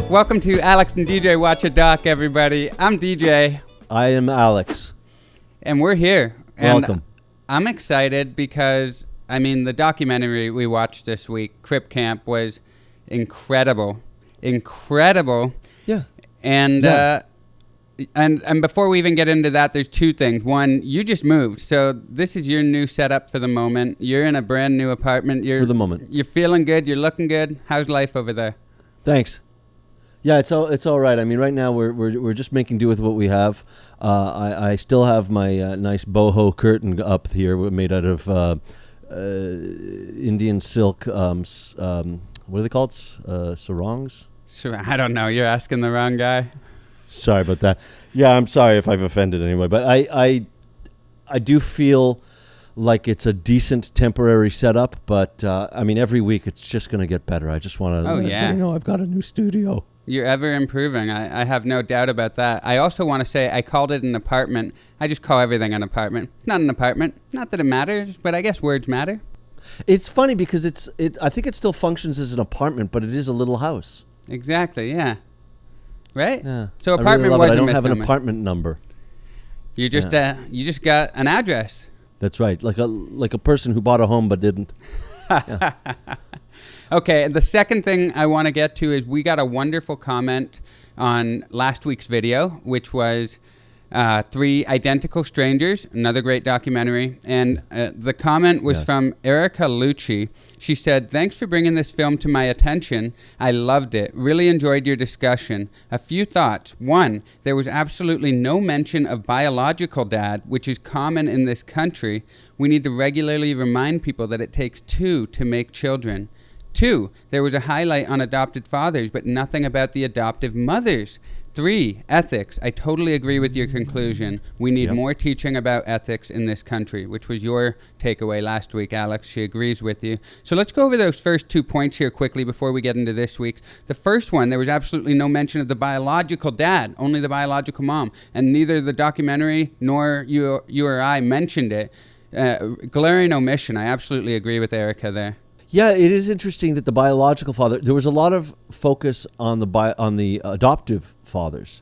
Welcome to Alex and DJ Watch a Doc, everybody. I'm DJ. I am Alex. And we're here. And Welcome. I'm excited because, the documentary we watched this week, Crip Camp, was incredible. Incredible. Yeah. And Yeah. And before we even get into that, there's two things. One, you just moved, so this is your new setup for the moment. You're in a brand new apartment. For the moment. You're feeling good. You're looking good. How's life over there? Thanks. Yeah, it's all right. Right now we're just making do with what we have. I still have my nice boho curtain up here, made out of Indian silk. What are they called? Sarongs? I don't know. You're asking the wrong guy. Sorry about that. Yeah, I'm sorry if I've offended anyone, but I do feel like it's a decent temporary setup. But every week it's just going to get better. I just want to let everybody know I've got a new studio. You're ever improving. I have no doubt about that. I also want to say I called it an apartment. I just call everything an apartment. It's not an apartment. Not that it matters, but I guess words matter. It's funny because I think it still functions as an apartment, but it is a little house. Exactly, yeah. Right? Yeah. So apartment was a misnomer. I don't have an apartment number. You just got an address. That's right. Like a person who bought a home but didn't. Yeah. Okay, the second thing I want to get to is we got a wonderful comment on last week's video, which was Three Identical Strangers, another great documentary. And the comment was from Erica Lucci. She said, "Thanks for bringing this film to my attention. I loved it. Really enjoyed your discussion. A few thoughts. One, there was absolutely no mention of biological dad, which is common in this country. We need to regularly remind people that it takes two to make children. Two, there was a highlight on adopted fathers, but nothing about the adoptive mothers. Three, ethics. I totally agree with your conclusion. We need more teaching about ethics in this country," which was your takeaway last week, Alex. She agrees with you. So let's go over those first 2 points here quickly before we get into this week's. The first one, there was absolutely no mention of the biological dad, only the biological mom. And neither the documentary nor you or I mentioned it. Glaring omission. I absolutely agree with Erica there. Yeah, it is interesting that the biological father. There was a lot of focus on the adoptive fathers,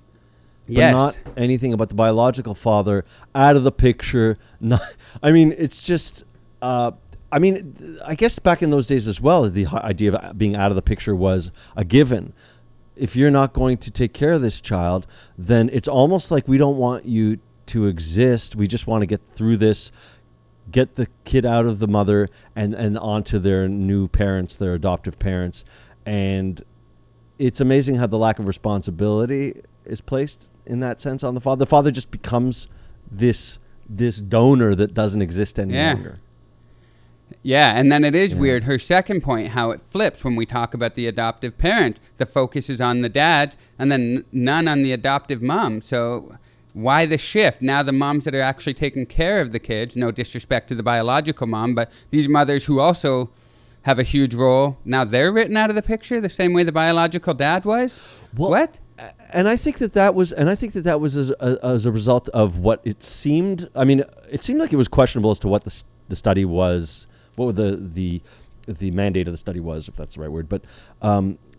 but not anything about the biological father out of the picture. It's just. I guess back in those days as well, the idea of being out of the picture was a given. If you're not going to take care of this child, then it's almost like we don't want you to exist. We just want to get through this. Get the kid out of the mother and onto their new parents, their adoptive parents. And it's amazing how the lack of responsibility is placed in that sense on the father. The father just becomes this donor that doesn't exist any longer. Yeah, and then it is weird. Her second point, how it flips when we talk about the adoptive parent. The focus is on the dad and then none on the adoptive mom. So why the shift? Now the moms that are actually taking care of the kids, no disrespect to the biological mom, but these mothers who also have a huge role, now they're written out of the picture the same way the biological dad was? Well, what? And I think that was as a result of what it seemed. It seemed like it was questionable as to what the study was, what the mandate of the study was, if that's the right word. But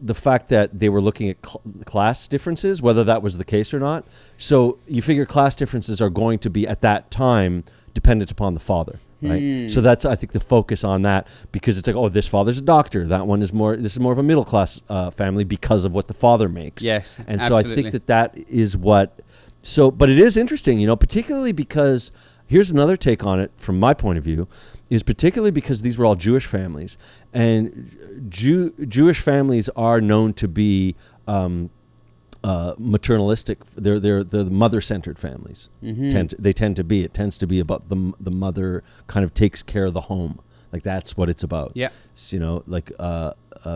the fact that they were looking at class differences, whether that was the case or not. So you figure class differences are going to be, at that time, dependent upon the father, right? So that's, I think, the focus on that, because it's like, this father's a doctor. This is more of a middle class family because of what the father makes. Yes, and absolutely. So I think that is what. So, but it is interesting, particularly because here's another take on it from my point of view, is particularly because these were all Jewish families, and Jewish families are known to be maternalistic. They're the mother-centered families. Mm-hmm. They tend to be. It tends to be about the mother kind of takes care of the home. Like that's what it's about. Yeah. So,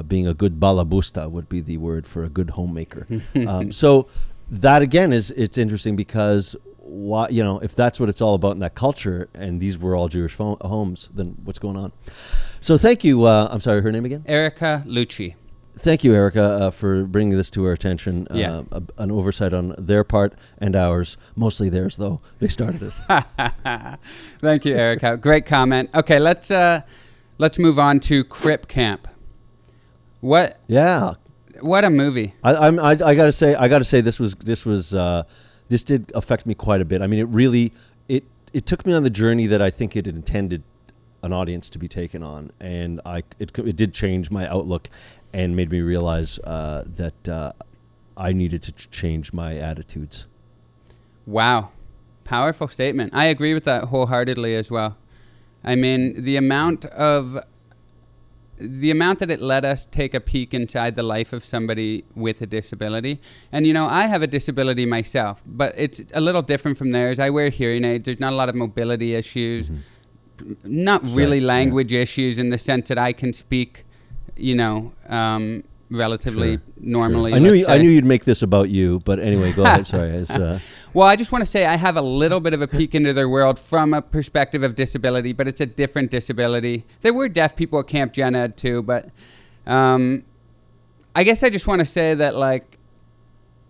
being a good balabusta would be the word for a good homemaker. So that again it's interesting because if that's what it's all about in that culture, and these were all Jewish homes, then what's going on? So thank you. I'm sorry, her name again? Erica Lucci. Thank you, Erica, for bringing this to our attention. An oversight on their part and ours, mostly theirs, though. They started it. Thank you, Erica. Great comment. Okay, let's move on to Crip Camp. What? Yeah. what a movie. I gotta say this did affect me quite a bit. I mean, it took me on the journey that I think it intended an audience to be taken on, and it did change my outlook and made me realize that I needed to change my attitudes. Wow. Powerful statement. I agree with that wholeheartedly as well. I mean, the amount that it let us take a peek inside the life of somebody with a disability. And, I have a disability myself, but it's a little different from theirs. I wear hearing aids. There's not a lot of mobility issues, not really language issues in the sense that I can speak, relatively normally. I knew you'd make this about you, but anyway, go ahead. Sorry. Well, I just want to say I have a little bit of a peek into their world from a perspective of disability, but it's a different disability. There were deaf people at Camp Gen Ed too, but I guess I just want to say that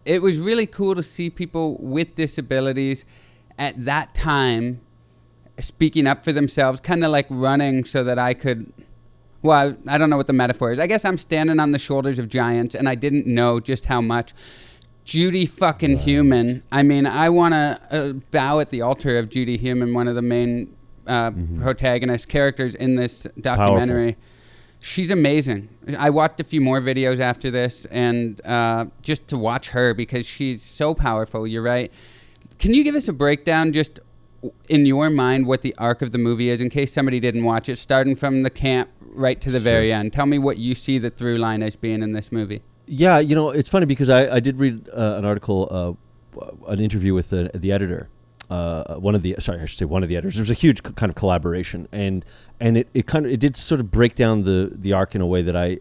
it was really cool to see people with disabilities at that time speaking up for themselves, kind of like running so that I could. Well, I don't know what the metaphor is. I guess I'm standing on the shoulders of giants, and I didn't know just how much. Judy fucking Human. I mean, I want to bow at the altar of Judy Human, one of the main protagonist characters in this documentary. Powerful. She's amazing. I watched a few more videos after this, and just to watch her because she's so powerful. You're right. Can you give us a breakdown just in your mind what the arc of the movie is in case somebody didn't watch it, starting from the camp right to the very end? Tell me what you see the through line as being in this movie. Yeah, it's funny because I did read an article, an interview with the editor, one of the editors. There was a huge kind of collaboration, and it did sort of break down the arc in a way that I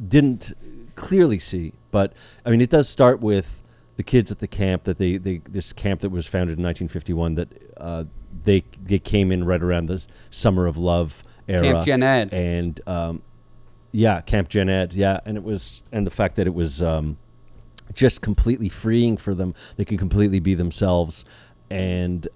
didn't clearly see. But I mean, it does start with the kids at the camp that this camp that was founded in 1951 that they came in right around the Summer of Love era. Camp Gen Ed. And Camp Gen Ed, and the fact that it was just completely freeing for them. They could completely be themselves, and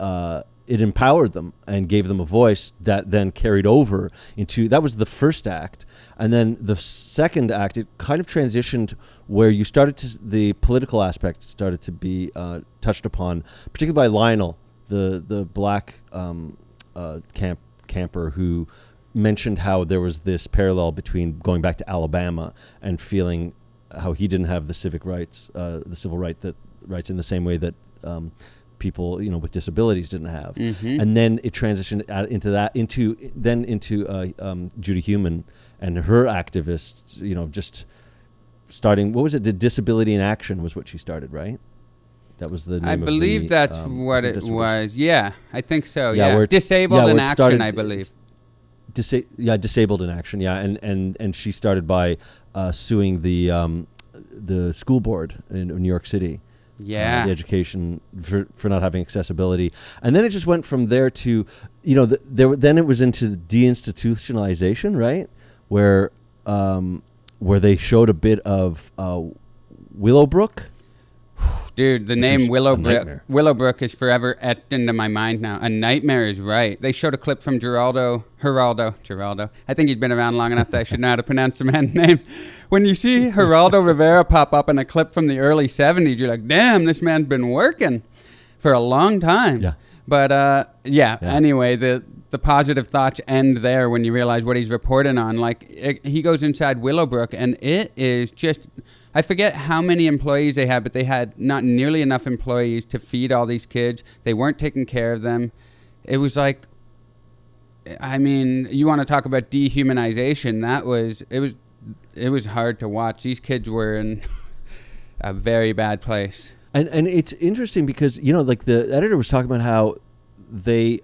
it empowered them and gave them a voice that then carried over into, that was the first act. And then the second act, it kind of transitioned where you the political aspect started to be touched upon, particularly by Lionel, the black camper who mentioned how there was this parallel between going back to Alabama and feeling how he didn't have the civic rights, the civil rights in the same way that people, with disabilities didn't have. Mm-hmm. And then it transitioned into Judy Human and her activists, just starting, what was it? The Disability in Action was what she started, right? That was the name I believe that's what it was. Yeah, I think so. Yeah. Disabled in Action, I believe. Disabled in Action. Yeah, and she started by suing the school board in New York City. Yeah, the education for not having accessibility, and then it just went from there to, then it was into deinstitutionalization, right? Where they showed a bit of Willowbrook. Dude, the name Willowbrook is forever etched into my mind now. A nightmare is right. They showed a clip from Geraldo. I think he'd been around long enough that I should know how to pronounce the man's name. When you see Geraldo Rivera pop up in a clip from the early 70s, you're like, damn, this man's been working for a long time. Yeah. But, anyway, the positive thoughts end there when you realize what he's reporting on. He goes inside Willowbrook, and it is just... I forget how many employees they had, but they had not nearly enough employees to feed all these kids. They weren't taking care of them. It was you want to talk about dehumanization. It was hard to watch. These kids were in a very bad place. And it's interesting because, the editor was talking about how they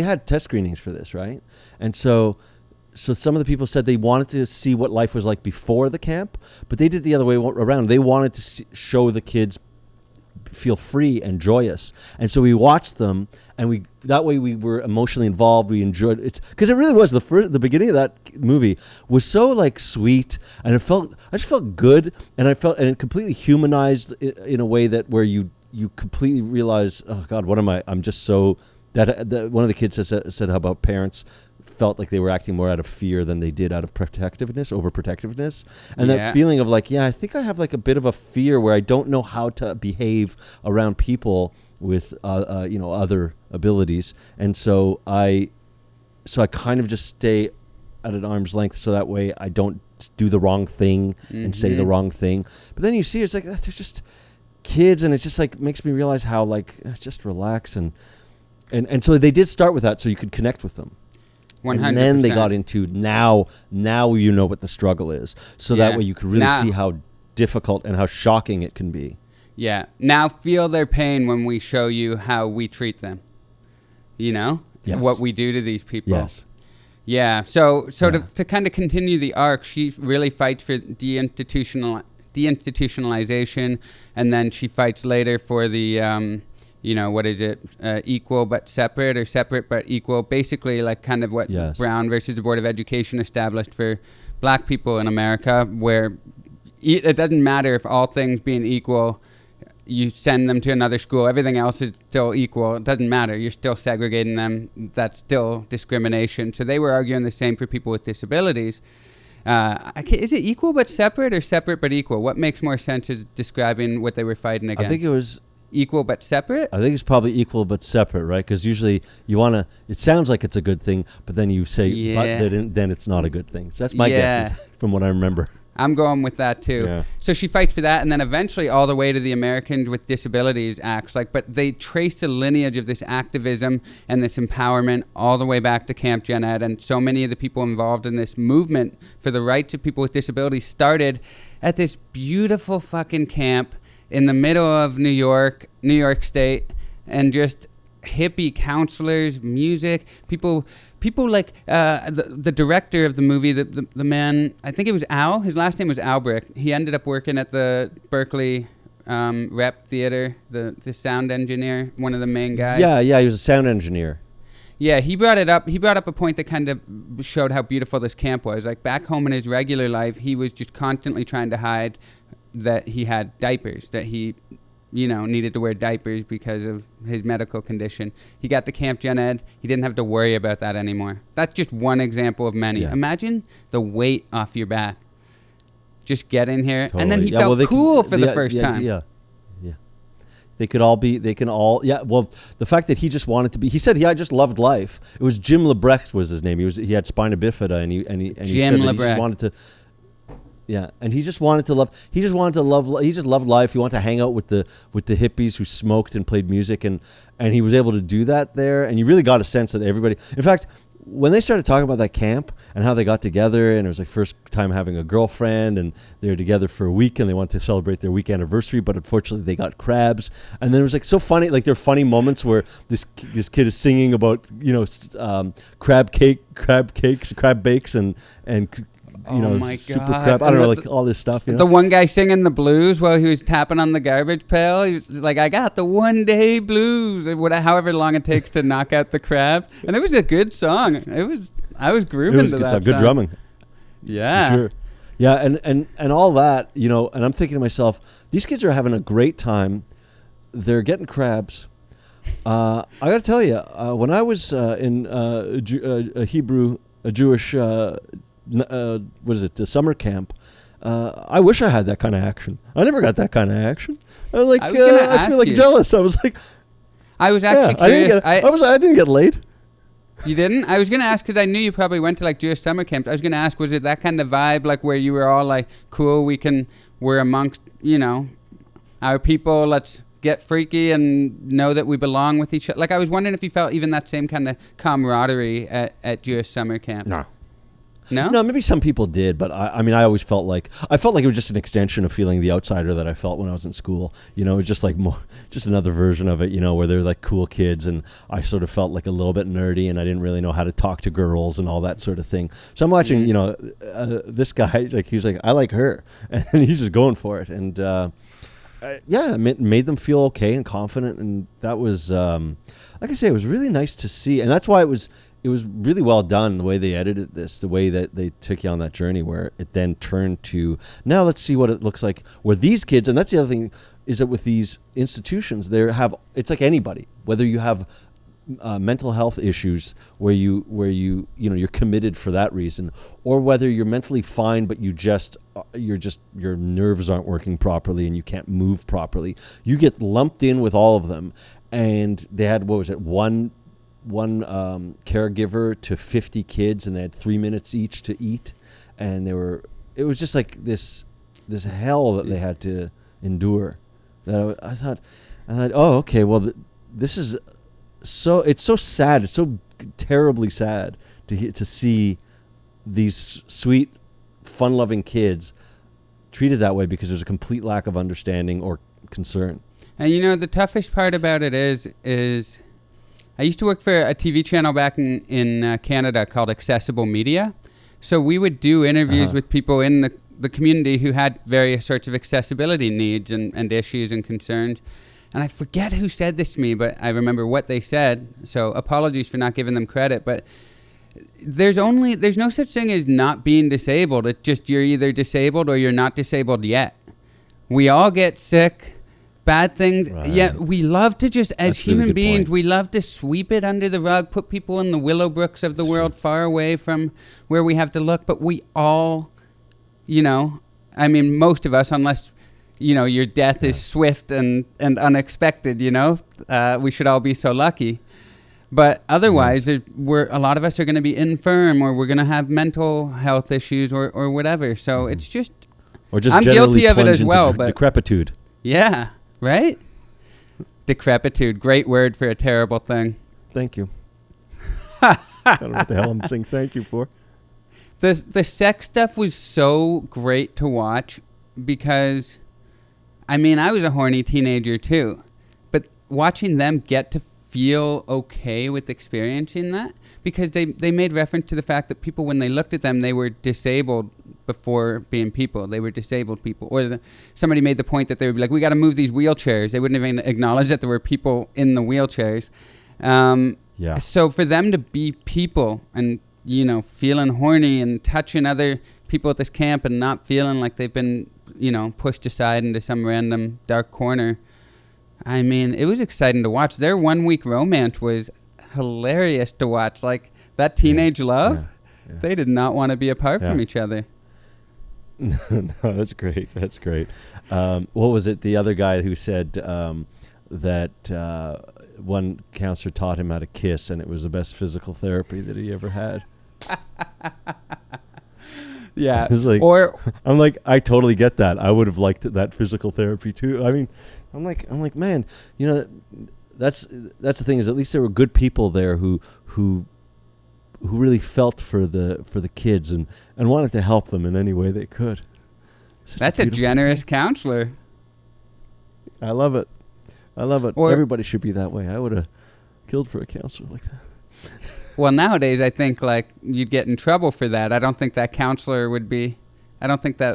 had test screenings for this, right? And so some of the people said they wanted to see what life was like before the camp, but they did the other way around. They wanted to show the kids feel free and joyous. And so we watched them, and that way we were emotionally involved. We enjoyed it because it really was the beginning of that movie was so sweet, and I just felt good, and it completely humanized in a way that where you completely realize, oh God, what am I? I'm just so one of the kids said how about parents felt like they were acting more out of fear than they did out of overprotectiveness. And that feeling of like, I think I have like a bit of a fear where I don't know how to behave around people with, other abilities. And so I kind of just stay at an arm's length so that way I don't do the wrong thing and say the wrong thing. But then you see, it's like, they're just kids, and it's just like makes me realize how like, just relax. And so they did start with that so you could connect with them. 100%. And then they got into now you know what the struggle is. So that way you could really see how difficult and how shocking it can be. Yeah. Now feel their pain when we show you how we treat them. You know? Yes. What we do to these people. Yes. Yeah. So to kind of continue the arc, she really fights for deinstitutionalization, and then she fights later for the equal but separate, or separate but equal. Basically, like kind of what Brown versus the Board of Education established for black people in America, where it doesn't matter if all things being equal, you send them to another school, everything else is still equal. It doesn't matter. You're still segregating them. That's still discrimination. So they were arguing the same for people with disabilities. Is it equal but separate, or separate but equal? What makes more sense as describing what they were fighting against? I think it was equal but separate? I think it's probably equal but separate, right? Because usually you want to, it sounds like it's a good thing, but then you say, but then it's not a good thing. So that's my guess from what I remember. I'm going with that too. Yeah. So she fights for that, and then eventually all the way to the Americans with Disabilities Acts. But they trace the lineage of this activism and this empowerment all the way back to Camp Gen Ed, and so many of the people involved in this movement for the rights of people with disabilities started at this beautiful fucking camp in the middle of New York State, and just hippie counselors, music, people like the director of the movie, the man, I think it was Al, his last name was Albrecht. He ended up working at the Berkeley Rep Theater, the sound engineer, one of the main guys. Yeah, he was a sound engineer. Yeah, he brought up a point that kind of showed how beautiful this camp was. Like back home in his regular life, he was just constantly trying to hide that he had diapers, that he needed to wear diapers because of his medical condition. He got to Camp Gen Ed. He didn't have to worry about that anymore. That's just one example of many. Yeah. Imagine the weight off your back. Just get in here. Totally. And then he felt cool for the first time. Yeah. Well, the fact that he just wanted to be, he said, I just loved life. It was Jim Lebrecht was his name. He had spina bifida, and he said that he just wanted to. Yeah, and he just wanted to love. He just loved life. He wanted to hang out with the hippies who smoked and played music, and he was able to do that there. And you really got a sense that everybody. In fact, when they started talking about that camp and how they got together, and it was like first time having a girlfriend, and they were together for a week, and they wanted to celebrate their week anniversary, but unfortunately they got crabs. And then it was like so funny, like there are funny moments where this kid is singing about crab cakes, crab bakes, and super crap. I don't know, like all this stuff. The one guy singing the blues while he was tapping on the garbage pail. He was like, I got the one day blues, however long it takes to knock out the crab. And it was a good song. I was grooving to that. It's good drumming. Yeah. For sure. Yeah. And all that, and I'm thinking to myself, these kids are having a great time. They're getting crabs. I got to tell you, when I was in a Jewish, the summer camp, I wish I had that kind of action. I never got that kind of action. I feel like jealous. I was like, I was actually curious. I didn't get laid. You didn't? I was going to ask, because I knew you probably went to like Jewish summer camps. I was going to ask, was it that kind of vibe, like where you were all like, cool, we're amongst, our people, let's get freaky and know that we belong with each other. Like I was wondering if you felt even that same kind of camaraderie at Jewish summer camp. No, maybe some people did, but I always felt like it was just an extension of feeling the outsider that I felt when I was in school. It was just like just another version of it, where they're like cool kids, and I sort of felt like a little bit nerdy, and I didn't really know how to talk to girls and all that sort of thing. So I'm watching, this guy, like he's like, I like her, and he's just going for it, and it made them feel okay and confident, and that was, like I say, it was really nice to see, and that's why it was really well done, the way they edited this, the way that they took you on that journey, where it then turned to, now let's see what it looks like where these kids, and that's the other thing, is that with these institutions, it's like anybody, whether you have mental health issues where you know you're committed for that reason, or whether you're mentally fine but your nerves aren't working properly and you can't move properly, you get lumped in with all of them. And they had, what was it, one caregiver to 50 kids, and they had 3 minutes each to eat, and it was just like this hell that they had to endure. I thought, oh, okay, well, this is it's so sad. It's so terribly sad to see these sweet, fun-loving kids treated that way because there's a complete lack of understanding or concern. And you know, the toughest part about it is I used to work for a TV channel back in Canada called Accessible Media. So we would do interviews with people in the community who had various sorts of accessibility needs and issues and concerns. And I forget who said this to me, but I remember what they said. So apologies for not giving them credit. But there's no such thing as not being disabled. It's just you're either disabled or you're not disabled yet. We all get sick. Bad things. Right. Yeah, we love to just, as human beings, we love to sweep it under the rug, put people in the Willowbrooks of the world far away from where we have to look. But we all, you know, I mean, most of us, unless, you know, your death is swift and unexpected, you know, we should all be so lucky. But otherwise, a lot of us are going to be infirm, or we're going to have mental health issues or whatever. So it's just, I'm guilty of it as well. But decrepitude. Yeah. Right? Decrepitude. Great word for a terrible thing. Thank you. I don't know what the hell I'm saying thank you for. The sex stuff was so great to watch because, I mean, I was a horny teenager too. But watching them get to feel okay with experiencing that, because they made reference to the fact that people, when they looked at them, they were disabled before being people. They were disabled people. Or somebody made the point that they would be like, we got to move these wheelchairs. They wouldn't even acknowledge that there were people in the wheelchairs. So for them to be people and, you know, feeling horny and touching other people at this camp and not feeling like they've been, you know, pushed aside into some random dark corner, I mean, it was exciting to watch. Their 1 week romance was hilarious to watch. Like, that teenage love, they did not want to be apart from each other. No, that's great. That's great. What was it? The other guy who said that one counselor taught him how to kiss, and it was the best physical therapy that he ever had. Yeah. Like, I'm like, I totally get that. I would have liked that physical therapy too. I mean, I'm like, man, you know, that's the thing, is at least there were good people there who really felt for the kids and wanted to help them in any way they could. That's a generous counselor. I love it. Everybody should be that way. I would have killed for a counselor like that. Well, nowadays I think like you'd get in trouble for that. I don't think that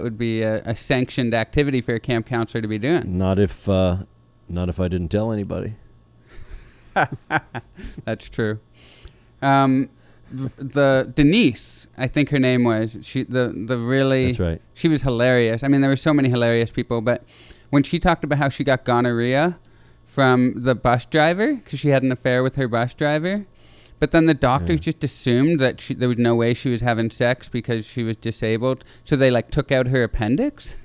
would be a sanctioned activity for a camp counselor to be doing. Not if I didn't tell anybody. That's true. The Denise, I think her name was, That's right. She was hilarious. I mean, there were so many hilarious people, but when she talked about how she got gonorrhea from the bus driver, because she had an affair with her bus driver, but then the doctors just assumed that there was no way she was having sex because she was disabled, so they like took out her appendix,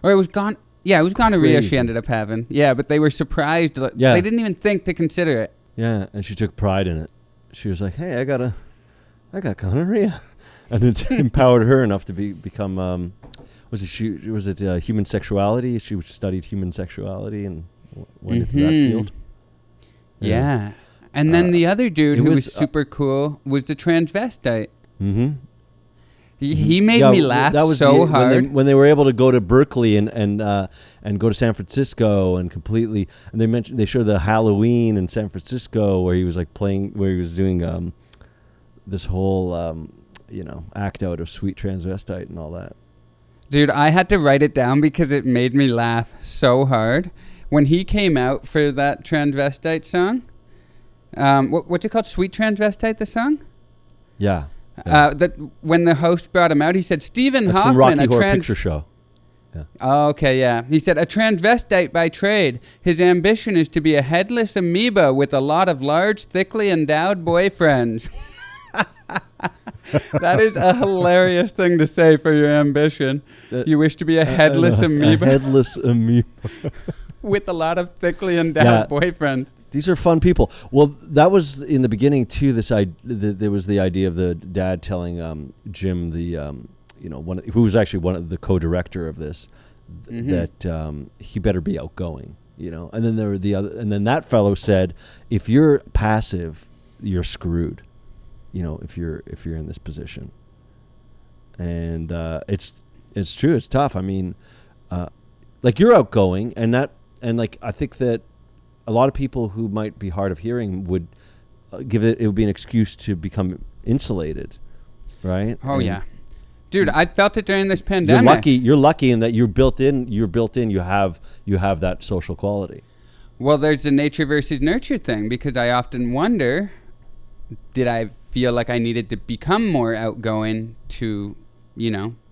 or it was gonorrhea. Crazy. She ended up having. Yeah, but they were surprised. Yeah. They didn't even think to consider it. Yeah, and she took pride in it. She was like, "Hey, I got gonorrhea," and it empowered her enough to become. Was it human sexuality? She studied human sexuality and went into that field. Yeah. And then the other dude who was super cool was the transvestite. Mm-hmm. He made me laugh so hard. When they were able to go to Berkeley and go to San Francisco and they showed the Halloween in San Francisco where he was doing this whole act out of sweet transvestite and all that. Dude, I had to write it down because it made me laugh so hard when he came out for that transvestite song. What's it called? Sweet Transvestite, the song? Yeah. That when the host brought him out, he said, Stephen Hoffman, from Rocky Horror Picture Show. Oh, okay, yeah. He said, a transvestite by trade. His ambition is to be a headless amoeba with a lot of large, thickly endowed boyfriends. That is a hilarious thing to say for your ambition. You wish to be a headless amoeba? A headless amoeba. With a lot of thickly endowed boyfriends. These are fun people. Well, that was in the beginning, too, there was the idea of the dad telling Jim, who was actually one of the co-director of this, that he better be outgoing, And then there were and then that fellow said, if you're passive, you're screwed. If you're in this position, and it's true. It's tough. I mean, like you're outgoing, and I think that a lot of people who might be hard of hearing would it would be an excuse to become insulated, right? Oh, yeah, dude, I felt it during this pandemic. You're lucky in that you're built in. You have that social quality. Well, there's the nature versus nurture thing, because I often wonder, did I feel like I needed to become more outgoing to,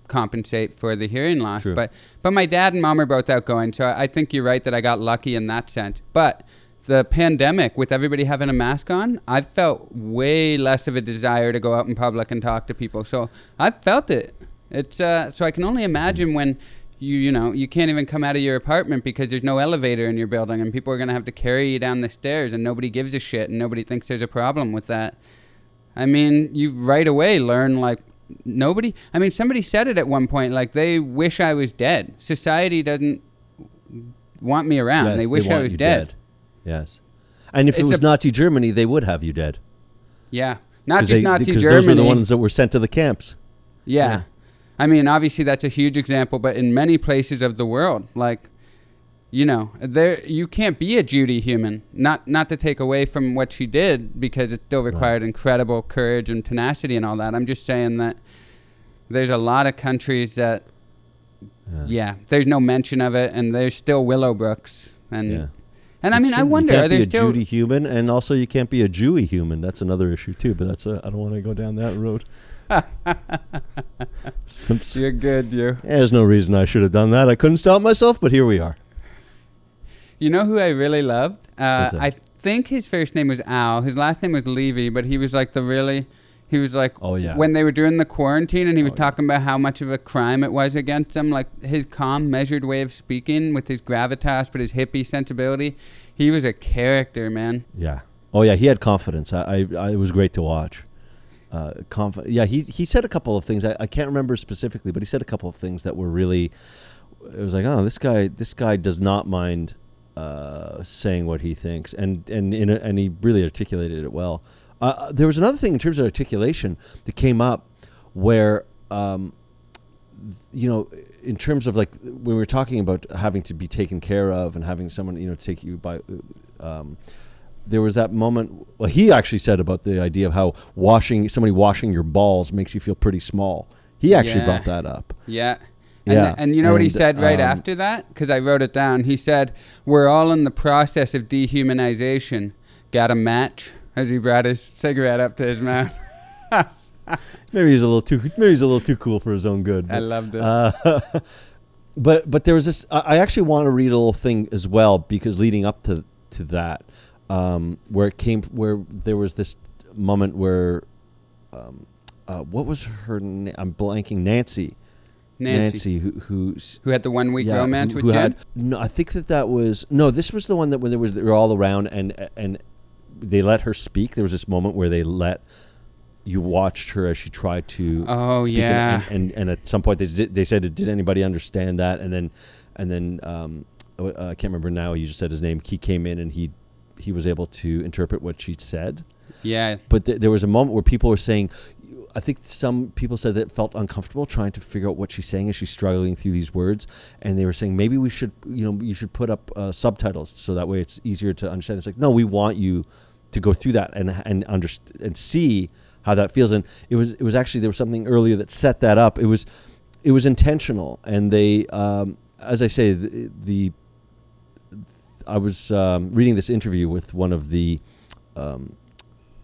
compensate for the hearing loss? True. But my dad and mom are both outgoing, so I think you're right that I got lucky in that sense. But the pandemic, with everybody having a mask on, I felt way less of a desire to go out in public and talk to people. So I felt it. It's so I can only imagine when you can't even come out of your apartment because there's no elevator in your building, and people are going to have to carry you down the stairs, and nobody gives a shit, and nobody thinks there's a problem with that. I mean, you right away learn, somebody said it at one point, like, they wish I was dead. Society doesn't want me around. Yes, they wish I was dead. Yes. And if it was Nazi Germany, they would have you dead. Yeah. Not just Nazi Germany. Because those are the ones that were sent to the camps. Yeah. I mean, obviously that's a huge example, but in many places of the world, you can't be a Judy human. Not to take away from what she did, because it still required incredible courage and tenacity and all that. I'm just saying that there's a lot of countries that, there's no mention of it, and there's still Willowbrooks. And I mean, I wonder, are there still... You can't be a Judy human, and also you can't be a Jewy human. That's another issue, too, but I don't want to go down that road. You're good, you. There's no reason I should have done that. I couldn't stop myself, but here we are. You know who I really loved? I think his first name was Al. His last name was Levy, but he was like when they were doing the quarantine, and he was talking about how much of a crime it was against him, like his calm, measured way of speaking with his gravitas, but his hippie sensibility. He was a character, man. Yeah. Oh, yeah, he had confidence. It was great to watch. He said a couple of things. I can't remember specifically, but he said a couple of things that were really... It was like, oh, this guy does not mind saying what he thinks, and he really articulated it well. There was another thing in terms of articulation that came up where, in terms of like when we were talking about having to be taken care of and having someone, take you by, there was that moment. Well, he actually said about the idea of how somebody washing your balls makes you feel pretty small. He actually brought that up. Yeah. And you know what he said right after that? Because I wrote it down. He said, "We're all in the process of dehumanization. Got a match?" As he brought his cigarette up to his mouth. Maybe he's a little too cool for his own good. I loved it. But there was this. I actually want to read a little thing as well, because leading up to that, where there was this moment where, what was her name? I'm blanking. Nancy, who had the 1 week romance with Jen? No, I think that was this was the one that when they were all around and they let her speak. There was this moment where you watched her as she tried to speak, and at some point they said, did anybody understand that? And then I can't remember now. You just said his name. He came in and he was able to interpret what she'd said. Yeah. But there was a moment where people were saying, I think some people said that it felt uncomfortable trying to figure out what she's saying as she's struggling through these words, and they were saying maybe we should, you should put up subtitles so that way it's easier to understand. It's like, no, we want you to go through that and understand and see how that feels. And it was actually, there was something earlier that set that up. It was intentional, and they, as I say, I was reading this interview with one of the.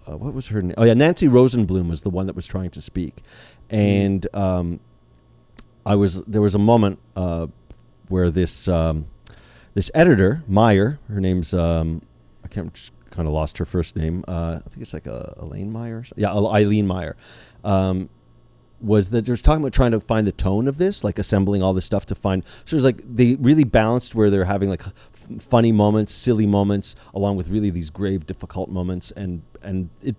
What was her name? Oh yeah, Nancy Rosenblum was the one that was trying to speak, and there was a moment where this this editor Meyer, her name's I can't, just kind of lost her first name. I think it's like Elaine Meyer. Yeah, Eileen Meyer. Was that there was talking about trying to find the tone of this, like assembling all this stuff to find. So it was like they really balanced where they're having like funny moments, silly moments, along with really these grave, difficult moments, and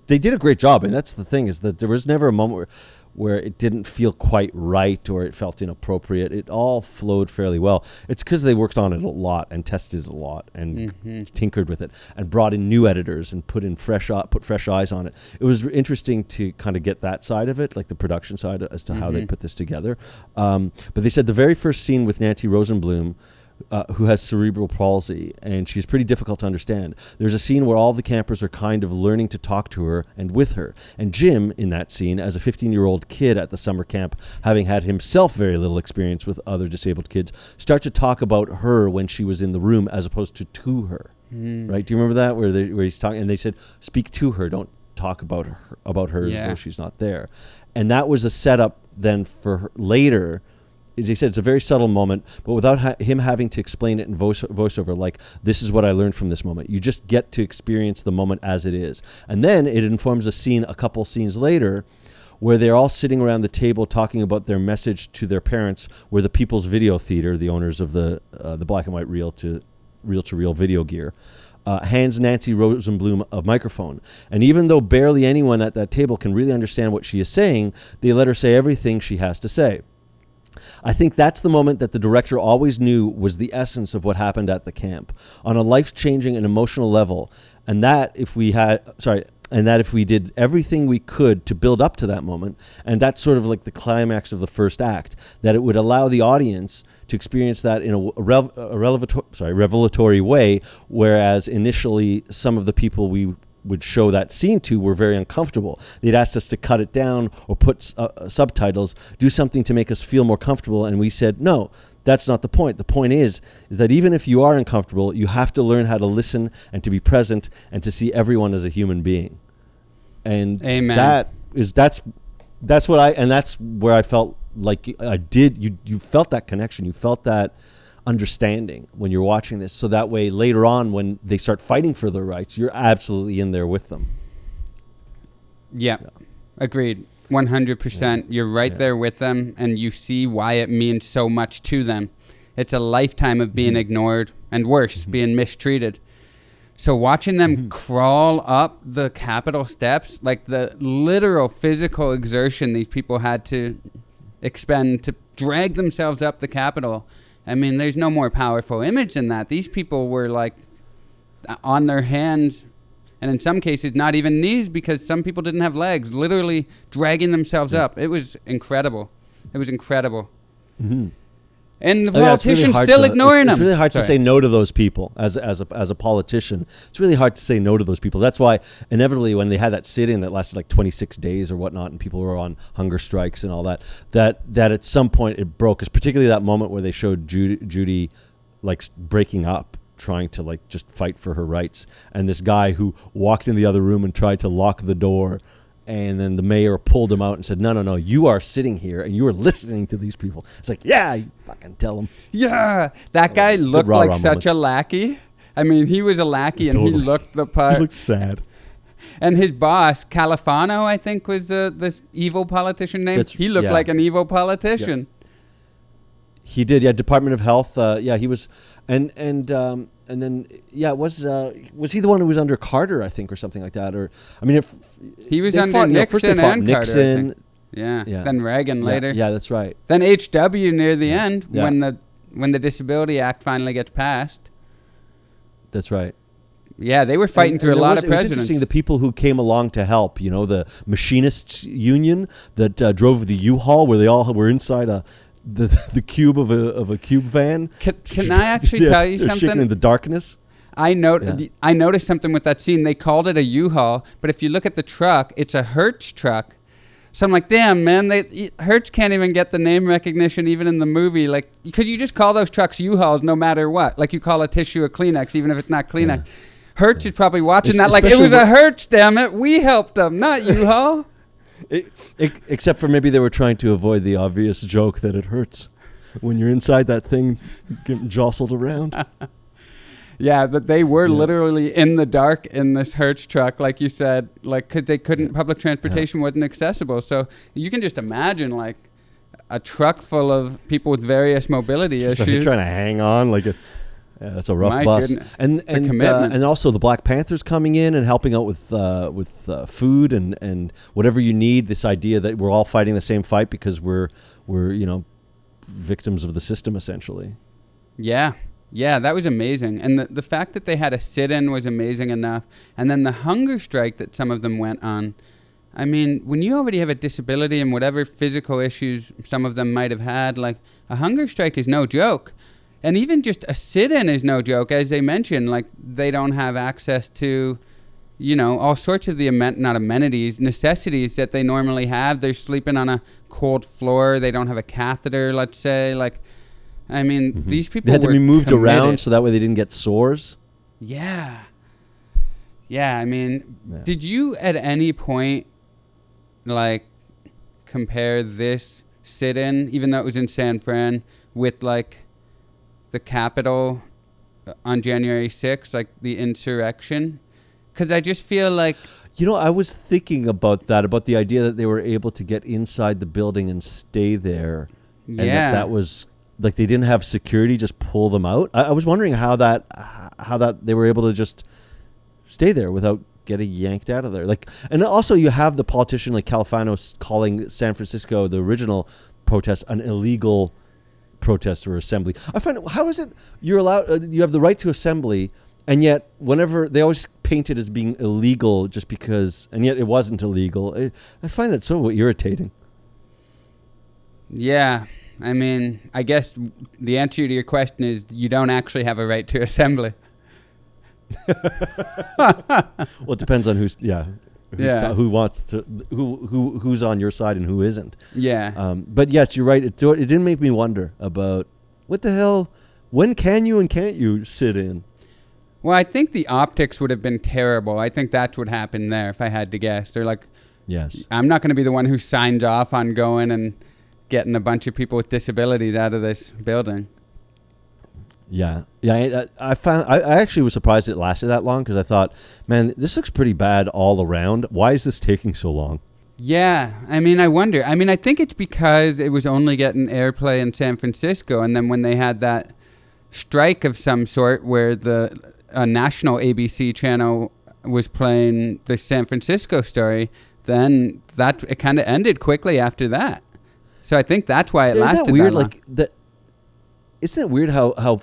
they did a great job. And that's the thing, is that there was never a moment where it didn't feel quite right or it felt inappropriate. It all flowed fairly well. It's because they worked on it a lot and tested it a lot and tinkered with it and brought in new editors and put fresh eyes on it. It was interesting to kind of get that side of it, like the production side, as to how they put this together. But they said the very first scene with Nancy Rosenblum, who has cerebral palsy, and she's pretty difficult to understand. There's a scene where all the campers are kind of learning to talk to her and with her. And Jim, in that scene, as a 15-year-old kid at the summer camp, having had himself very little experience with other disabled kids, starts to talk about her when she was in the room as opposed to her. Right? Do you remember that? Where he's talking, and they said, speak to her, don't talk about her as though she's not there. And that was a setup then for her later. As he said, it's a very subtle moment, but without him having to explain it in voiceover, like, this is what I learned from this moment. You just get to experience the moment as it is. And then it informs a scene a couple scenes later where they're all sitting around the table talking about their message to their parents, where the People's Video Theater, the owners of the black and white reel-to-reel video gear, hands Nancy Rosenblum a microphone. And even though barely anyone at that table can really understand what she is saying, they let her say everything she has to say. I think that's the moment that the director always knew was the essence of what happened at the camp, on a life-changing and emotional level, and that if we did everything we could to build up to that moment, and that's sort of like the climax of the first act, that it would allow the audience to experience that in a revelatory way, whereas initially some of the people we would show that scene to were very uncomfortable. They'd asked us to cut it down or put subtitles, do something to make us feel more comfortable, and we said, no, that's not the point. The point is that even if you are uncomfortable, you have to learn how to listen and to be present and to see everyone as a human being. And Amen. that's where I felt like I did. You felt that connection. You felt that understanding when you're watching this, so that way later on when they start fighting for their rights, you're absolutely in there with them. Agreed, 100%. You're right there with them, and you see why it means so much to them. It's a lifetime of being ignored, and worse, being mistreated. So watching them crawl up the Capitol steps, like the literal physical exertion these people had to expend to drag themselves up the Capitol, I mean, there's no more powerful image than that. These people were like on their hands, and in some cases not even knees, because some people didn't have legs, literally dragging themselves up. It was incredible. And the politicians still ignoring them. It's really hard to say no to those people as a politician. It's really hard to say no to those people. That's why inevitably when they had that sit-in that lasted like 26 days or whatnot, and people were on hunger strikes and all that at some point it broke. It's particularly that moment where they showed Judy like breaking up, trying to like just fight for her rights, and this guy who walked in the other room and tried to lock the door. And then the mayor pulled him out and said, no, you are sitting here and you are listening to these people. It's like, yeah, you fucking tell them. Yeah, that guy looked like such a lackey. I mean, he was a lackey and he looked the part. He looked sad. And his boss, Califano, I think was this evil politician name. He looked like an evil politician. Yeah. He did, Department of Health. He was, and then was he the one who was under Carter, I think, or something like that? Or I mean, he was under Nixon and Nixon. Carter. Yeah. Then Reagan later. Yeah, that's right. Then HW near the end when the Disability Act finally gets passed. That's right. Yeah, they were fighting through a lot of presidents. It was interesting, the people who came along to help, the machinists union that drove the U-Haul, where they all were inside the cube of a cube van. Can I actually tell you something? Shaking in the darkness. I noticed something with that scene. They called it a U-Haul, but if you look at the truck, it's a Hertz truck. So I'm like, damn, man, Hertz can't even get the name recognition even in the movie. Like, could you just call those trucks U-Hauls no matter what? Like you call a tissue a Kleenex, even if it's not Kleenex. Yeah. Hertz is probably watching that like, it was a Hertz, damn it. We helped them, not U-Haul. Except for maybe they were trying to avoid the obvious joke that it hurts. when you're inside that thing getting jostled around. Yeah, but they were literally in the dark in this Hertz truck, like you said, like because they couldn't, public transportation wasn't accessible. So you can just imagine like a truck full of people with various mobility issues trying to hang on like a. Yeah, that's a rough bus. Goodness. And also the Black Panthers coming in and helping out with food and whatever you need. This idea that we're all fighting the same fight because we're victims of the system essentially. Yeah, that was amazing. And the fact that they had a sit-in was amazing enough. And then the hunger strike that some of them went on. I mean, when you already have a disability and whatever physical issues some of them might have had, like a hunger strike is no joke. And even just a sit-in is no joke. As they mentioned, like they don't have access to, all sorts of the necessities that they normally have. They're sleeping on a cold floor. They don't have a catheter, let's say. Like, I mean, these people they had to be moved committed. Around so that way they didn't get sores. Yeah. Yeah, I mean, did you at any point, like, compare this sit-in, even though it was in San Fran, with, like, the Capitol on January 6th, like the insurrection? Because I just feel like... I was thinking about that, about the idea that they were able to get inside the building and stay there. And that was... Like they didn't have security just pull them out. I was wondering how that they were able to just stay there without getting yanked out of there. Like, and also you have the politician like Califano calling San Francisco, the original protest, an illegal protest or assembly. I find, how is it you're allowed, you have the right to assembly, and yet whenever they always paint it as being illegal just because, and yet it wasn't illegal. I find that so irritating. Yeah. I mean, I guess the answer to your question is you don't actually have a right to assembly. Well, it depends on who wants to, who's on your side and who isn't. Yeah. But yes, you're right. It did make me wonder about what the hell, when can you and can't you sit in? Well, I think the optics would have been terrible. I think that's what happened there, if I had to guess. They're like, yes, I'm not going to be the one who signs off on going and getting a bunch of people with disabilities out of this building. Yeah. I actually was surprised it lasted that long because I thought, man, this looks pretty bad all around. Why is this taking so long? Yeah, I mean, I wonder. I mean, I think it's because it was only getting airplay in San Francisco, and then when they had that strike of some sort where a national ABC channel was playing the San Francisco story, then it kind of ended quickly after that. So I think that's why it lasted Isn't that weird? That long. Like isn't it weird how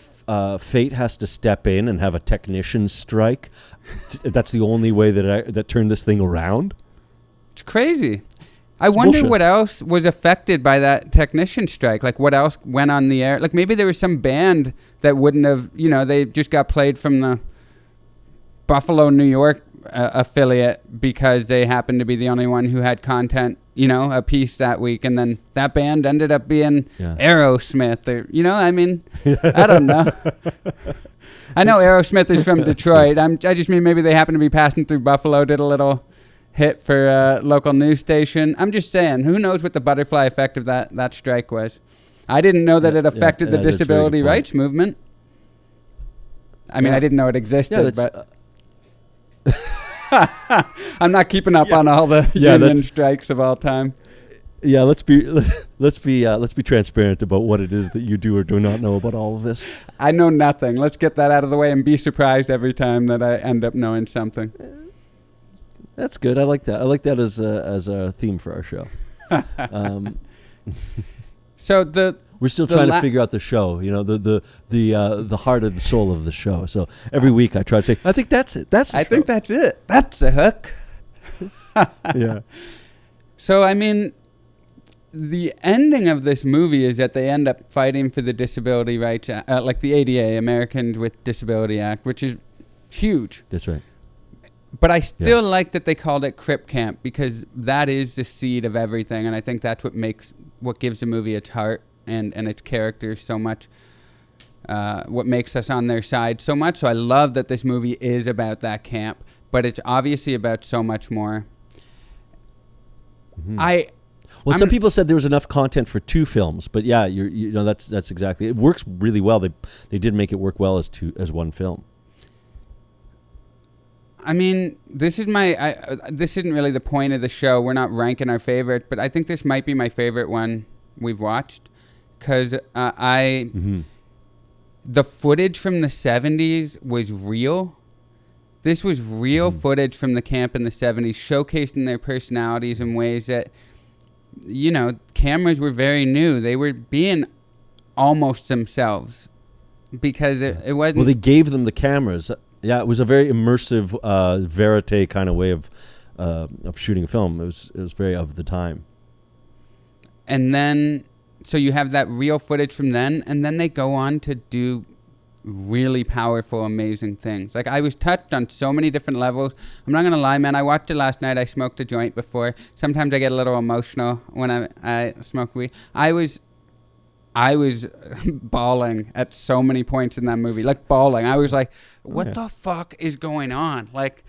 fate has to step in and have a technician strike? That's the only way that turned this thing around. It's crazy. I wonder what else was affected by that technician strike. Like what else went on the air? Like maybe there was some band that wouldn't have, they just got played from the Buffalo, New York affiliate because they happened to be the only one who had content, a piece that week. And then that band ended up being Aerosmith or, I mean, I don't know. I know Aerosmith is from Detroit. I just mean maybe they happened to be passing through Buffalo, did a little hit for a local news station. I'm just saying, who knows what the butterfly effect of that strike was. I didn't know that it affected the disability rights movement. I mean, I didn't know it existed, but... I'm not keeping up on all the union strikes of all time. Yeah, let's be transparent about what it is that you do or do not know about all of this. I know nothing. Let's get that out of the way and be surprised every time that I end up knowing something. That's good. I like that. I like that as a theme for our show. So we're still trying to figure out the show, the heart and the soul of the show. So every week I try to say, I think that's it. I think that's it. That's a hook. Yeah. So, I mean, the ending of this movie is that they end up fighting for the disability rights, like the ADA, Americans with Disability Act, which is huge. That's right. But I still like that they called it Crip Camp because that is the seed of everything. And I think that's what gives the movie its heart. And its characters so much, what makes us on their side so much. So I love that this movie is about that camp, but it's obviously about so much more. Mm-hmm. Well, some people said there was enough content for 2 films, but yeah, you know that's exactly. It works really well. They did make it work well as one film. I mean, this isn't really the point of the show. We're not ranking our favorite, but I think this might be my favorite one we've watched because the footage from the 70s was real. This was real footage from the camp in the 70s, showcasing their personalities in ways that, you know, cameras were very new. They were being almost themselves because it wasn't... Well, they gave them the cameras. Yeah, it was a very immersive verite kind of way of shooting a film. It was very of the time. And then, so you have that real footage from then, and then they go on to do really powerful, amazing things. Like, I was touched on so many different levels. I'm not going to lie, man. I watched it last night. I smoked a joint before. Sometimes I get a little emotional when I smoke weed. I was bawling at so many points in that movie. Like, bawling. I was like, what the fuck is going on? Like,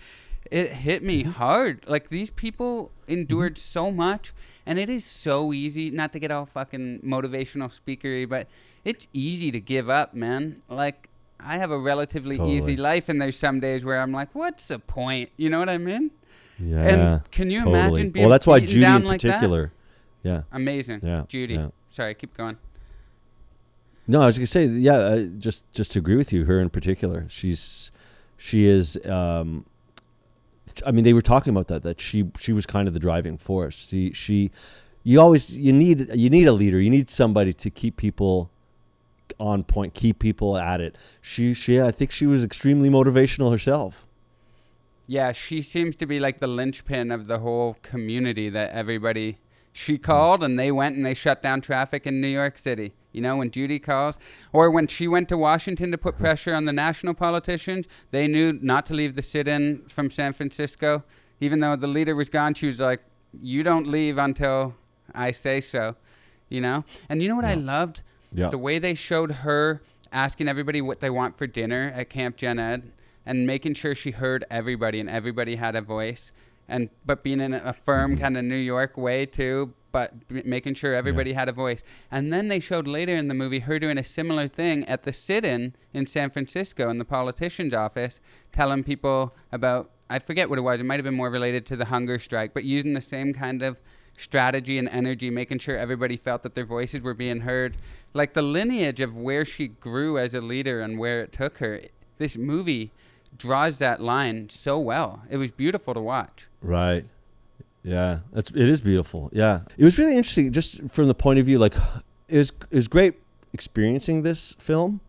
it hit me hard. Like, these people endured so much, and it is so easy, not to get all fucking motivational speakery, but it's easy to give up, man. Like, I have a relatively easy life, and there's some days where I'm like, what's the point? You know what I mean? Yeah. And can you imagine being that's why beaten Judy down in like particular. That? Yeah. Amazing. Yeah. Judy. Yeah. Sorry, keep going. No, I was going to say, just to agree with you, her in particular, she is, I mean, they were talking about that she was kind of the driving force. You need a leader. You need somebody to keep people on point, keep people at it. I think she was extremely motivational herself. Yeah, she seems to be like the linchpin of the whole community that everybody... She called and they went and they shut down traffic in New York City. You know, when Judy calls, or when she went to Washington to put pressure on the national politicians, they knew not to leave the sit-in from San Francisco. Even though the leader was gone, she was like, you don't leave until I say so, you know? And you know what I loved? Yeah. The way they showed her asking everybody what they want for dinner at Camp Gen Ed and making sure she heard everybody and everybody had a voice. But being in a firm kind of New York way too, but making sure everybody had a voice. And then they showed later in the movie her doing a similar thing at the sit-in in San Francisco in the politician's office, telling people about, I forget what it was, it might have been more related to the hunger strike, but using the same kind of strategy and energy, making sure everybody felt that their voices were being heard. Like the lineage of where she grew as a leader and where it took her, this movie draws that line so well. It was beautiful to watch. Right. Yeah. It is beautiful. Yeah. It was really interesting just from the point of view, like it was great experiencing this film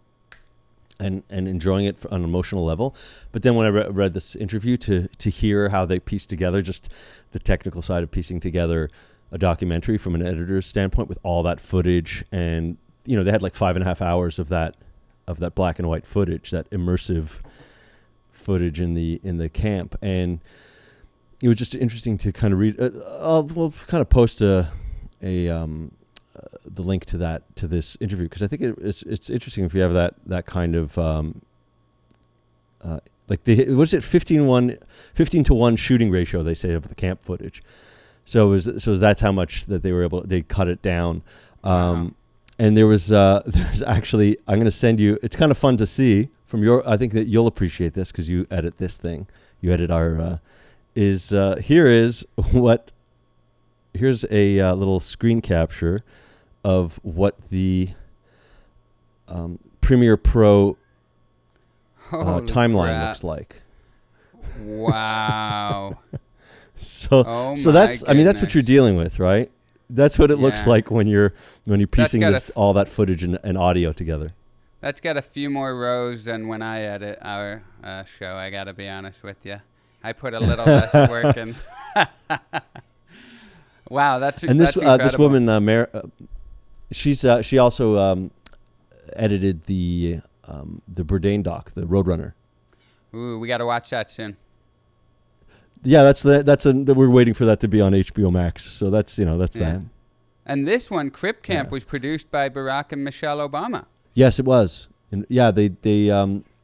and enjoying it on an emotional level. But then when I read this interview to hear how they pieced together just the technical side of piecing together a documentary from an editor's standpoint with all that footage, and you know, they had like 5.5 hours of that black and white footage, that immersive footage in the camp, and it was just interesting to kind of read. We'll kind of post the link to this interview, because I think it's interesting if you have that kind of like what's it 15 to 1 shooting ratio they say of the camp footage. So that's how much that they cut it down. Wow. And there's actually, I'm going to send you, it's kind of fun to see from I think that you'll appreciate this because you edit this thing. You edit our, here's a little screen capture of what the Premiere Pro timeline looks like. Wow. So that's, I mean, that's what you're dealing with, right? That's what it looks like when you're piecing all that footage and audio together. That's got a few more rows than when I edit our show. I got to be honest with you. I put a little less work in. Wow, that's incredible. This woman, she also edited the Bourdain doc, the Roadrunner. Ooh, we got to watch that soon. Yeah, we're waiting for that to be on HBO Max. So that's that. And this one, Crip Camp, was produced by Barack and Michelle Obama. Yes, it was. And yeah, they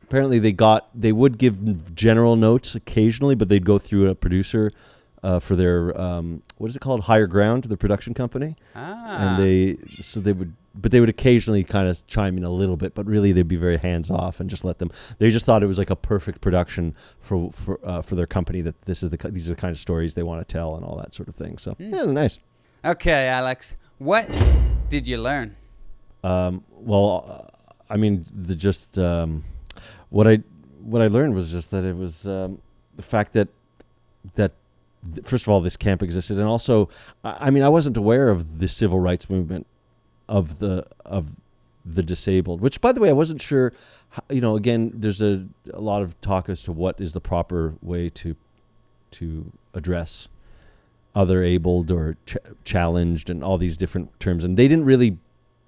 apparently they would give general notes occasionally, but they'd go through a producer for their what is it called, Higher Ground, the production company. And they would occasionally kind of chime in a little bit, but really they'd be very hands off and just let them. They just thought it was like a perfect production for their company, that these are the kind of stories they want to tell and all that sort of thing. So yeah, nice. Okay, Alex, what did you learn? Well, I mean, what I learned was just that it was the fact that first of all, this camp existed, and also, I mean, I wasn't aware of the civil rights movement of the disabled, which, by the way, I wasn't sure. Again, there's a lot of talk as to what is the proper way to address other abled or challenged and all these different terms, and they didn't really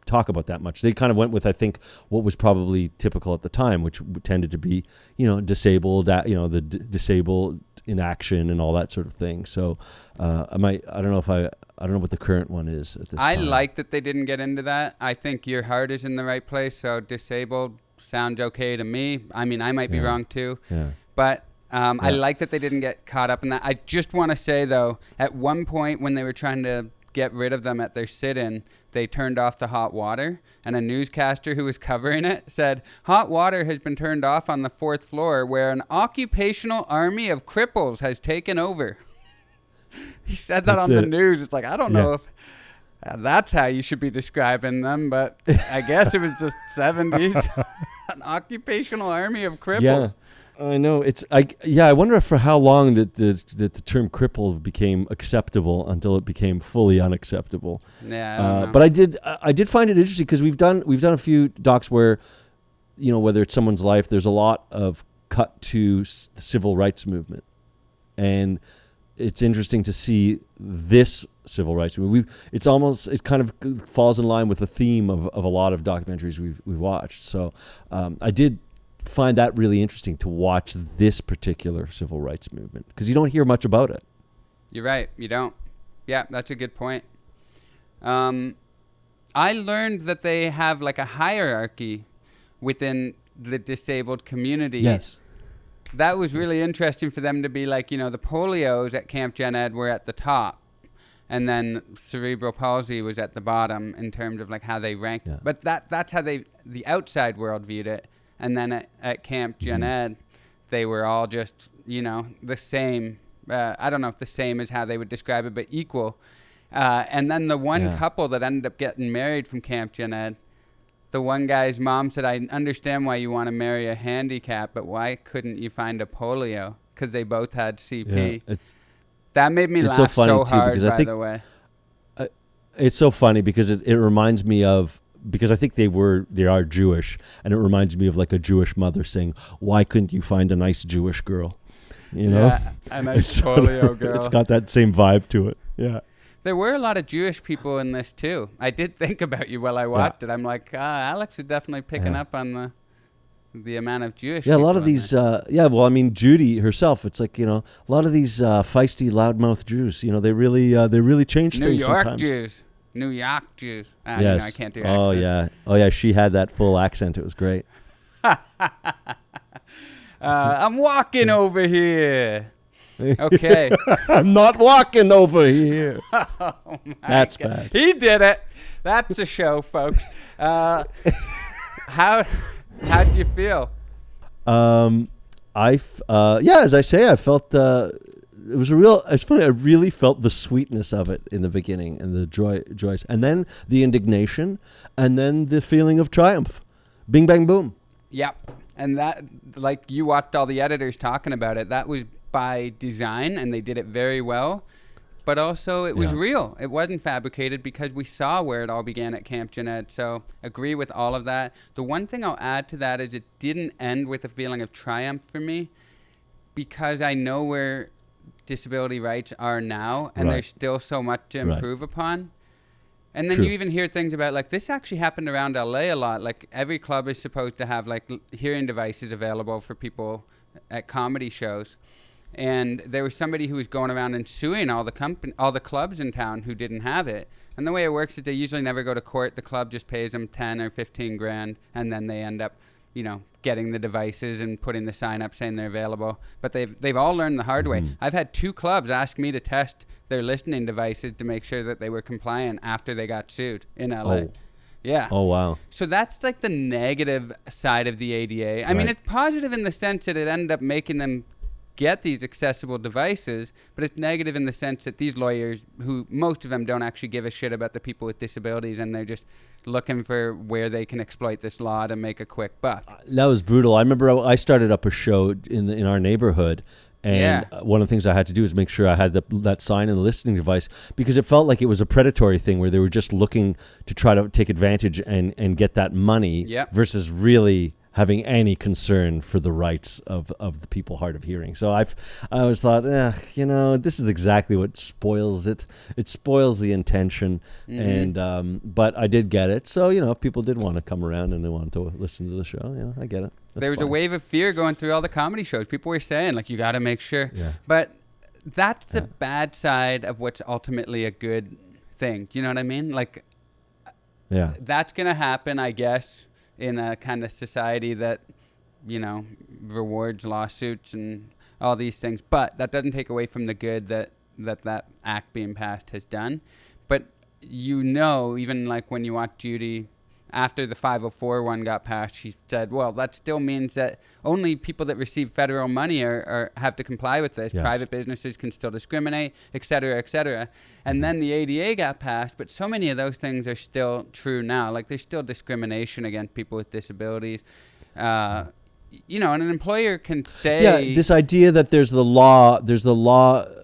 talk about that much. They kind of went with, I think, what was probably typical at the time, which tended to be, disabled, the disabled in action and all that sort of thing. So I don't know what the current one is at this time. I like that they didn't get into that. I think your heart is in the right place. So disabled sounds okay to me. I mean, I might be wrong too. Yeah. But I like that they didn't get caught up in that. I just want to say, though, at one point when they were trying to get rid of them at their sit-in, they turned off the hot water, and a newscaster who was covering it said, "Hot water has been turned off on the 4th floor where an occupational army of cripples has taken over." He said that the news. It's like, I don't know if that's how you should be describing them, but I guess it was the 70s. An occupational army of cripples. Yeah. I know. I wonder for how long that the term cripple became acceptable until it became fully unacceptable. Yeah, I don't know. But I did find it interesting because we've done a few docs where, whether it's someone's life, there's a lot of cut to the civil rights movement, and it's interesting to see this civil rights movement. It kind of falls in line with the theme of a lot of documentaries we've watched. So I did find that really interesting to watch this particular civil rights movement, because you don't hear much about it. You're right. You don't. Yeah, that's a good point. I learned that they have like a hierarchy within the disabled community. Yes. That was really interesting for them to be like, the polios at Camp Gen Ed were at the top, and then cerebral palsy was at the bottom in terms of like how they ranked. Yeah. But that's how the outside world viewed it. And then at Camp Gen Ed, they were all just, the same. I don't know if the same is how they would describe it, but equal. And then the one couple that ended up getting married from Camp Gen Ed, the one guy's mom said, "I understand why you want to marry a handicap, but why couldn't you find a polio?" Because they both had CP. Yeah, that made me laugh so hard, by the way. It's so funny because it reminds me of, because I think they are Jewish, and it reminds me of like a Jewish mother saying, "Why couldn't you find a nice Jewish girl?" Yeah, a nice polio girl. It's got that same vibe to it. Yeah. There were a lot of Jewish people in this too. I did think about you while I watched it. I'm like, Alex is definitely picking up on the amount of Jewish people. Yeah, a lot of these, well, I mean, Judy herself, it's like, a lot of these feisty, loudmouth Jews, they really change things sometimes. New York Jews. Yes. I can't do accents. Oh, yeah, she had that full accent. It was great. I'm walking over here. Okay. I'm not walking over here. Oh, that's God. bad. He did it. That's a show, folks. How did you feel? As I say, I felt it's funny. I really felt the sweetness of it in the beginning, and the joys, and then the indignation, and then the feeling of triumph. Bing, bang, boom. Yep. And that, like, you watched all the editors talking about it. That was by design, and they did it very well. But also, it was real. It wasn't fabricated, because we saw where it all began at Camp Gen Ed. So, agree with all of that. The one thing I'll add to that is it didn't end with a feeling of triumph for me, because I know where disability rights are now, and there's still so much to improve upon. And then you even hear things about, like, this actually happened around LA a lot. Like, every club is supposed to have, like, hearing devices available for people at comedy shows. And there was somebody who was going around and suing all the clubs in town who didn't have it. And the way it works is they usually never go to court. The club just pays them 10 or 15 grand, and then they end up getting the devices and putting the sign up saying they're available. But they've all learned the hard way. I've had 2 clubs ask me to test their listening devices to make sure that they were compliant after they got sued in LA. Oh. Yeah. Oh, wow. So that's like the negative side of the ADA. I mean, it's positive in the sense that it ended up making them get these accessible devices, but it's negative in the sense that these lawyers, who most of them don't actually give a shit about the people with disabilities, and they're just looking for where they can exploit this law to make a quick buck. That was brutal. I remember I started up a show in our neighborhood, and one of the things I had to do is make sure I had that sign in the listening device, because it felt like it was a predatory thing where they were just looking to try to take advantage and get that money versus really having any concern for the rights of the people hard of hearing. So I always thought, this is exactly what spoils it. It spoils the intention. And but I did get it. So, if people did want to come around and they wanted to listen to the show, I get it. There was a wave of fear going through all the comedy shows. People were saying, like, you got to make sure. Yeah. But that's the bad side of what's ultimately a good thing. Do you know what I mean? Like, that's going to happen, I guess, in a kind of society that, rewards lawsuits and all these things. But that doesn't take away from the good that act being passed has done. But, even like when you watch Judy, after the 504 one got passed, she said, well, that still means that only people that receive federal money have to comply with this. Yes. Private businesses can still discriminate, et cetera, et cetera. And then the ADA got passed, but so many of those things are still true now. Like, there's still discrimination against people with disabilities. And an employer can say... Yeah, this idea that there's the law,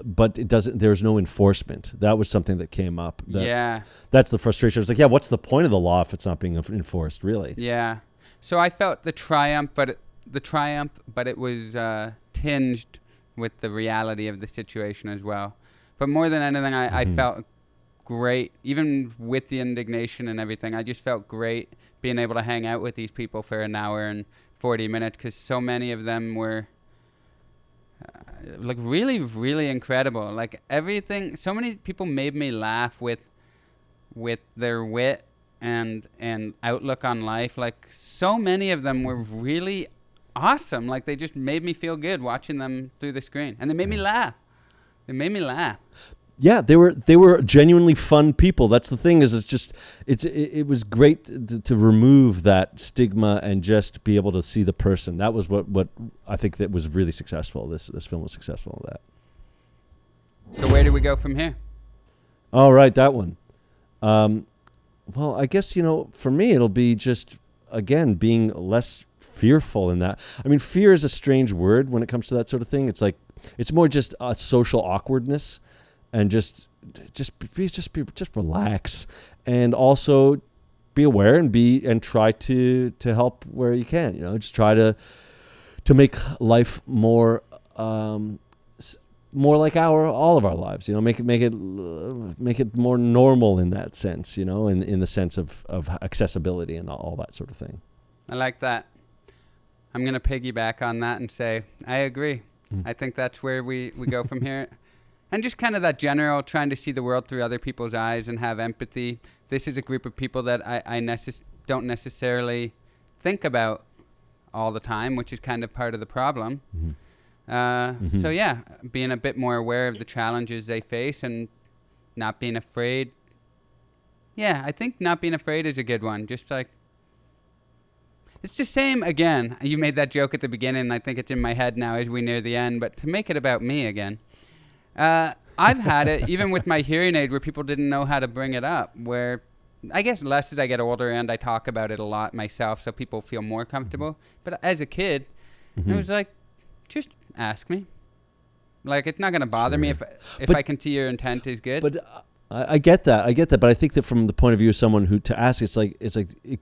but there's no enforcement. That was something that came up. That's the frustration. I was like, what's the point of the law if it's not being enforced, really? Yeah. So I felt the triumph, but it was tinged with the reality of the situation as well. But more than anything, I felt great, even with the indignation and everything. I just felt great being able to hang out with these people for an hour and 40 minutes, because so many of them were like really, really incredible. Like, everything, so many people made me laugh with their wit and outlook on life. Like, so many of them were really awesome. Like, they just made me feel good watching them through the screen, and they made me laugh. Yeah, they were genuinely fun people. That's the thing, is it was great to remove that stigma and just be able to see the person. That was what I think that was really successful. This film was successful at that. So where do we go from here? All right, that one. Well, I guess, for me, it'll be just, again, being less fearful in that. I mean, fear is a strange word when it comes to that sort of thing. It's like, it's more just a social awkwardness. And just relax, and also be aware and try to help where you can. Just try to make life more like all of our lives. Make it more normal in that sense. In the sense of accessibility and all that sort of thing. I like that. I'm gonna piggyback on that and say I agree. I think that's where we go from here. And just kind of that general trying to see the world through other people's eyes and have empathy. This is a group of people that I don't necessarily think about all the time, which is kind of part of the problem. So, being a bit more aware of the challenges they face and not being afraid. Yeah, I think not being afraid is a good one. Just like, it's the same, again, you made that joke at the beginning, and I think it's in my head now as we near the end, but to make it about me again. I've had it even with my hearing aid where people didn't know how to bring it up, where I guess less as I get older and I talk about it a lot myself so people feel more comfortable. But as a kid, it was like, just ask me. Like, it's not going to bother me if I can see your intent is good. But I get that. But I think that from the point of view of someone who to ask, it's like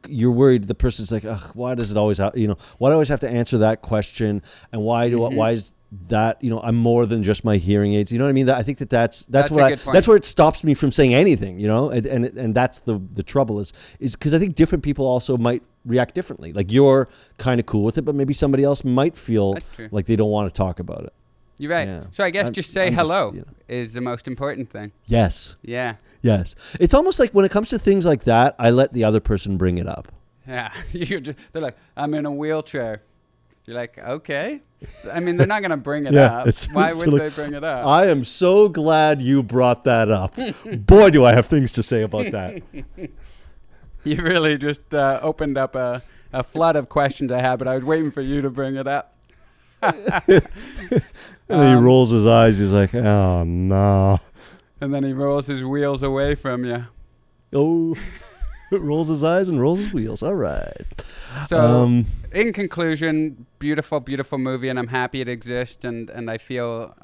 you're worried. The person's like, ugh, why does it always why do I always have to answer that question? And why is that, I'm more than just my hearing aids. You know what I mean? I think that's where it stops me from saying anything, and that's the trouble is because I think different people also might react differently. Like, you're kind of cool with it, but maybe somebody else might feel like they don't want to talk about it. You're right. Yeah. So I guess just say hello is the most important thing. Yes. Yeah. Yes. It's almost like when it comes to things like that, I let the other person bring it up. Yeah. They're like, I'm in a wheelchair. You're like, okay. I mean, they're not going to bring it up. Why would they bring it up? I am so glad you brought that up. Boy, do I have things to say about that. You really just opened up a flood of questions I had, but I was waiting for you to bring it up. And then he rolls his eyes. He's like, oh, no. And then he rolls his wheels away from you. Oh, rolls his eyes and rolls his wheels. All right. So, in conclusion, beautiful, beautiful movie, and I'm happy it exists, and I feel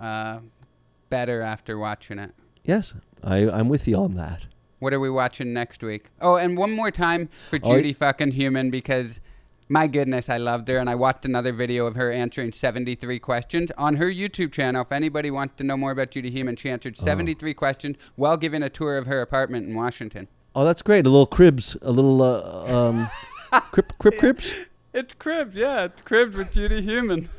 better after watching it. Yes, I'm with you on that. What are we watching next week? Oh, and one more time for Judy fucking Human, because my goodness, I loved her, and I watched another video of her answering 73 questions on her YouTube channel. If anybody wants to know more about Judy Human, she answered 73 questions while giving a tour of her apartment in Washington. Oh, that's great. A little cribs, a little cribs? It's Cribs, yeah. It's Cribs with Judy Human.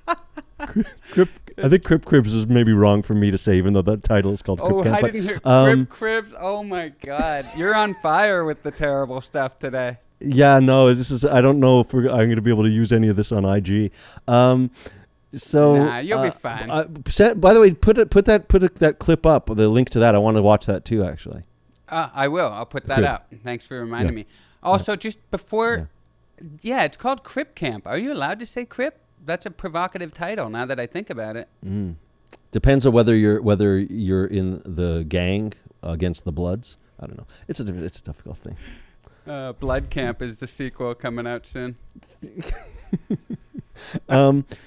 I think Cribs is maybe wrong for me to say, even though that title is called Crip Camp. I didn't hear Cribs. Oh, my God. You're on fire with the terrible stuff today. Yeah, no, I don't know if I'm going to be able to use any of this on IG. So you'll be fine. By the way, put that clip up, the link to that. I want to watch that too, actually. I will. I'll put that up. Thanks for reminding me. Also, just before, it's called Crip Camp. Are you allowed to say Crip? That's a provocative title. Now that I think about it. Depends on whether you're in the gang against the Bloods. I don't know. It's a difficult thing. Blood Camp is the sequel coming out soon.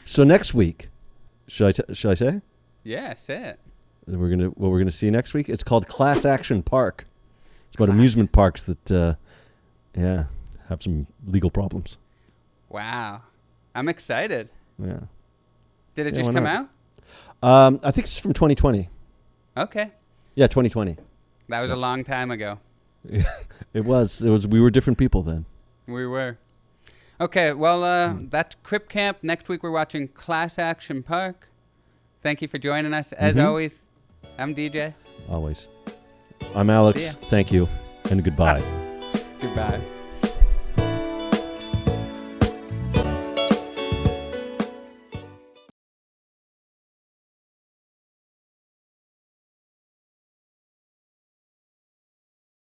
So next week, should I say? Yeah, say it. What we're gonna see next week. It's called Class Action Park. It's about amusement parks that, have some legal problems. Wow, I'm excited. Yeah. Did it just come out? I think it's from 2020. Okay. Yeah, 2020. That was a long time ago. It was. We were different people then. We were. Okay, well, that's Crip Camp. Next week we're watching Class Action Park. Thank you for joining us. As always, I'm DJ. Always. I'm Alex. Thank you, and goodbye. Goodbye.